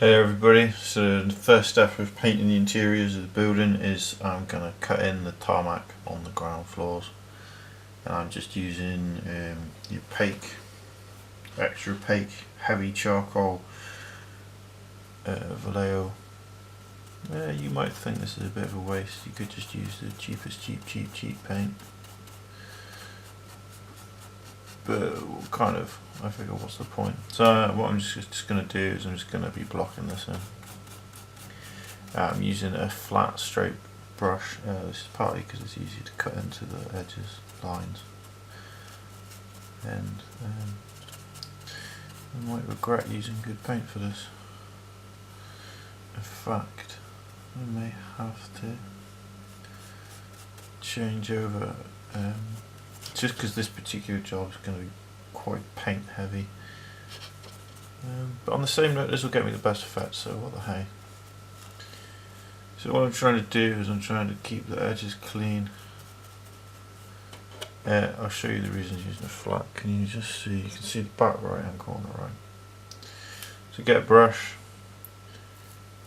Hey everybody, so the first step of painting the interiors of the building is I'm going to cut in the tarmac on the ground floors, and I'm just using the extra opaque heavy charcoal Vallejo. You might think this is a bit of a waste. You could just use the cheapest cheap paint, but I figure what's the point. So what I'm just going to do is I'm just going to be blocking this in. I'm using a flat straight brush. This is partly because it's easy to cut into the edges, lines, and I might regret using good paint for this. In fact, I may have to change over, just because this particular job is going to be quite paint heavy. But on the same note, this will get me the best effect, so what the hey. So what I'm trying to do is I'm trying to keep the edges clean. I'll show you the reasons using a flat. Can you just see? You can see the back right hand corner, right? So get a brush,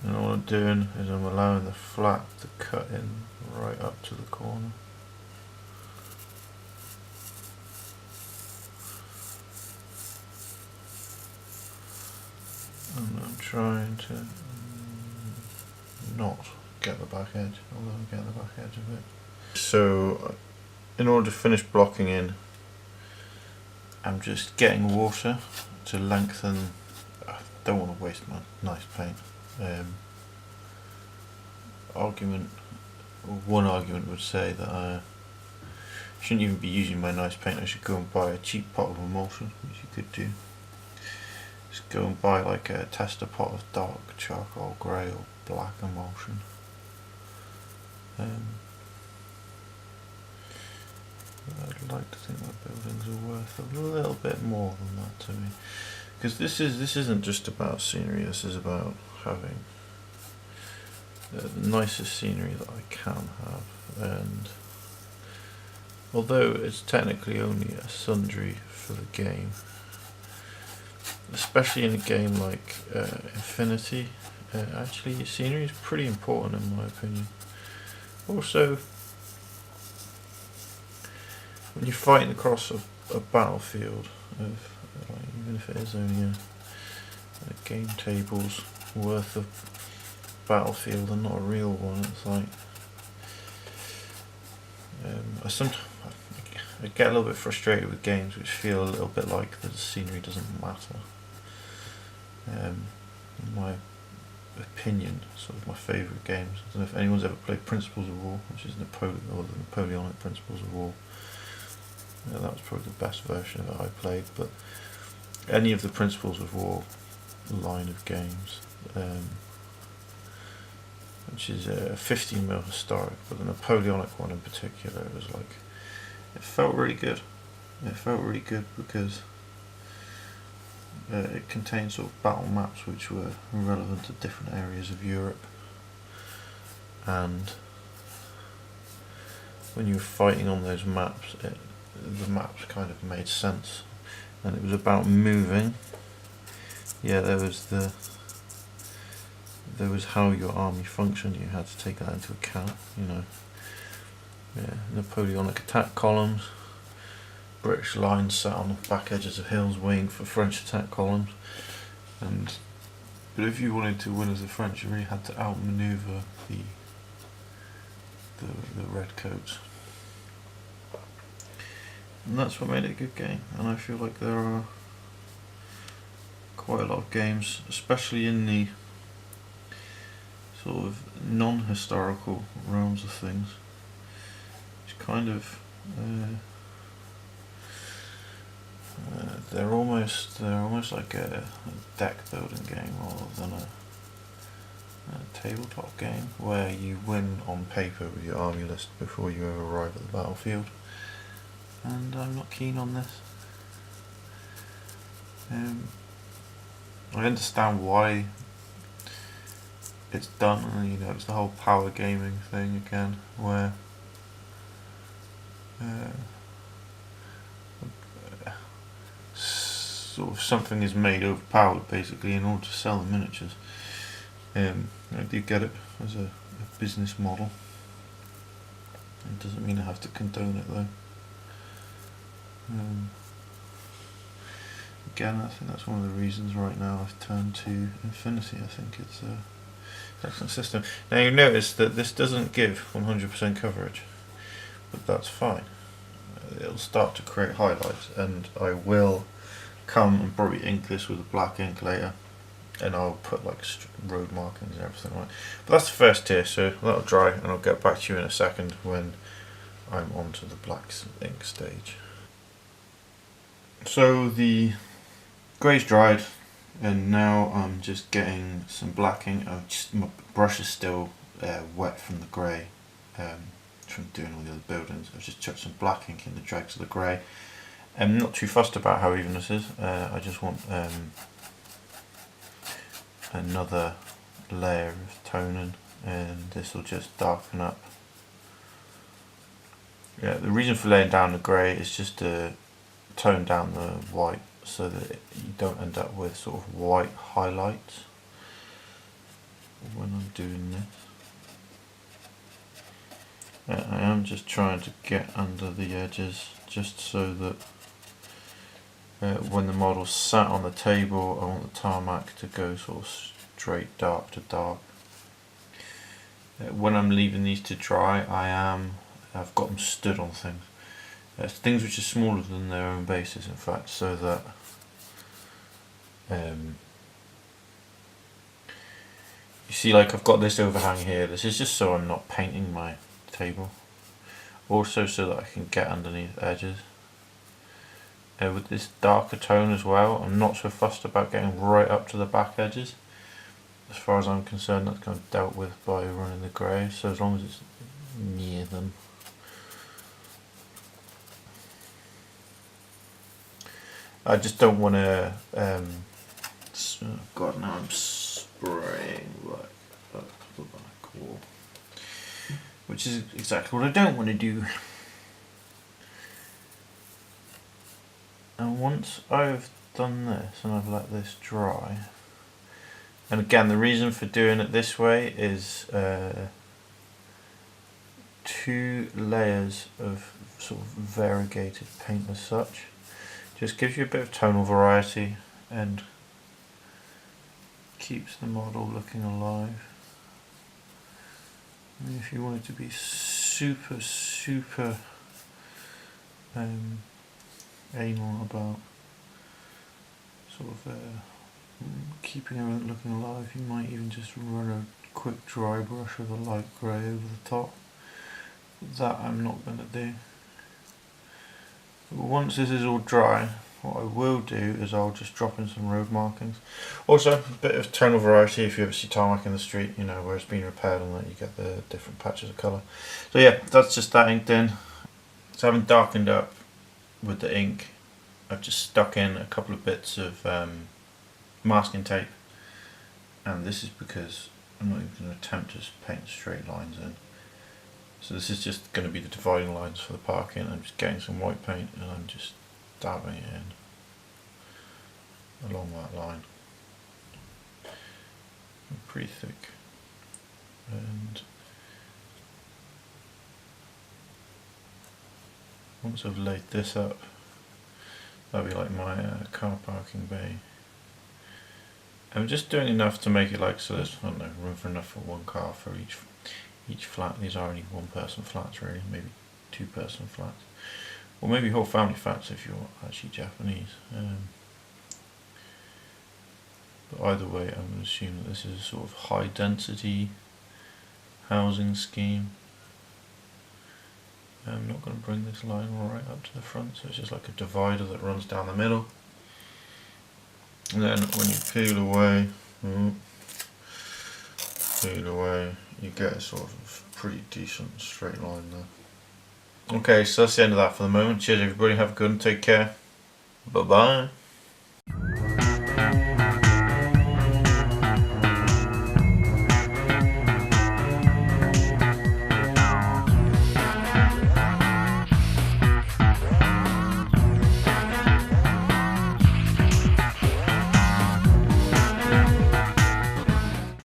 and all I'm doing is I'm allowing the flat to cut in right up to the corner. And I'm trying to not get the back edge, although I'm getting the back edge of it. So in order to finish blocking in, I'm just getting water to lengthen. I don't want to waste my nice paint. One argument would say that I shouldn't even be using my nice paint. I should go and buy a cheap pot of emulsion, which you could do. Just go and buy like a tester pot of dark charcoal grey or black emulsion. I'd like to think my buildings are worth a little bit more than that to me, because this isn't just about scenery. This is about having the nicest scenery that I can have, and although it's technically only a sundry for the game, especially in a game like Infinity, actually scenery is pretty important in my opinion. Also, when you're fighting across a battlefield, even if it is only a game table's worth of battlefield and not a real one, it's like I get a little bit frustrated with games which feel a little bit like the scenery doesn't matter. In my opinion, sort of my favourite games. I don't know if anyone's ever played Principles of War, which is the Napoleonic Principles of War. That was probably the best version of it I played, but any of the Principles of War line of games, which is a 15mm historic, but the Napoleonic one in particular, it was like, it felt really good. It felt really good because it contained sort of battle maps which were relevant to different areas of Europe, and when you were fighting on those maps, the maps kind of made sense, and it was about moving. Yeah, there was how your army functioned. You had to take that into account. Napoleonic attack columns, British lines sat on the back edges of hills waiting for French attack columns, but if you wanted to win as the French, you really had to outmaneuver the redcoats. And that's what made it a good game, and I feel like there are quite a lot of games, especially in the sort of non-historical realms of things, which kind of they're almost like a deck building game rather than a tabletop game where you win on paper with your army list before you ever arrive at the battlefield. And I'm not keen on this. I understand why it's done, and it's the whole power gaming thing again, where sort of something is made overpowered basically in order to sell the miniatures. I do get it as a business model. It doesn't mean I have to condone it though. Again, I think that's one of the reasons right now I've turned to Infinity. I think it's an excellent system. Now you notice that this doesn't give 100% coverage, but that's fine. It'll start to create highlights, and I will come and probably ink this with a black ink later, and I'll put like road markings and everything like that. But that's the first tier, so that'll dry, and I'll get back to you in a second when I'm onto the black ink stage. So the grey's dried, and now I'm just getting some black ink. My brush is still wet from the grey, from doing all the other buildings. I've just chucked some black ink in the dregs of the grey. I'm not too fussed about how even this is. I just want another layer of toning, and this will just darken up. Yeah, the reason for laying down the grey is just to tone down the white, so that you don't end up with sort of white highlights when I'm doing this. I am just trying to get under the edges, just so that when the model's sat on the table, I want the tarmac to go sort of straight dark to dark. When I'm leaving these to dry, I've got them stood on things. Things which are smaller than their own bases, in fact, so that you see, like, I've got this overhang here. This is just so I'm not painting my table. Also so that I can get underneath edges. With this darker tone as well, I'm not so fussed about getting right up to the back edges. As far as I'm concerned, that's kind of dealt with by running the grey, so as long as it's near them. I just don't want to, God, now I'm spraying like up the back wall, which is exactly what I don't want to do. And once I've done this and I've let this dry, and again the reason for doing it this way is 2 layers of sort of variegated paint as such. Just gives you a bit of tonal variety and keeps the model looking alive. And if you want it to be super anal about sort of keeping everything looking alive, you might even just run a quick dry brush with a light grey over the top. That I'm not going to do. Once this is all dry, what I will do is I'll just drop in some road markings. Also, a bit of tonal variety. If you ever see tarmac in the street, you know, where it's been repaired and that, you get the different patches of colour. So yeah, that's just that inked in. So having darkened up with the ink, I've just stuck in a couple of bits of masking tape, and this is because I'm not even going to attempt to paint straight lines in. So this is just going to be the dividing lines for the parking. I'm just getting some white paint and I'm just dabbing it in along that line. Pretty thick. And once I've laid this up, that'll be like my car parking bay. I'm just doing enough to make it like, so there's, I don't know, room for enough for one car for each flat. These are only 1-person flats really, maybe 2-person flats, or maybe whole family flats if you're actually Japanese. But either way, I'm going to assume that this is a sort of high density housing scheme. I'm not going to bring this line right up to the front, so it's just like a divider that runs down the middle. And then when you peel away, you get a sort of pretty decent straight line there. Okay, so that's the end of that for the moment. Cheers everybody, have a good one, take care. Bye bye.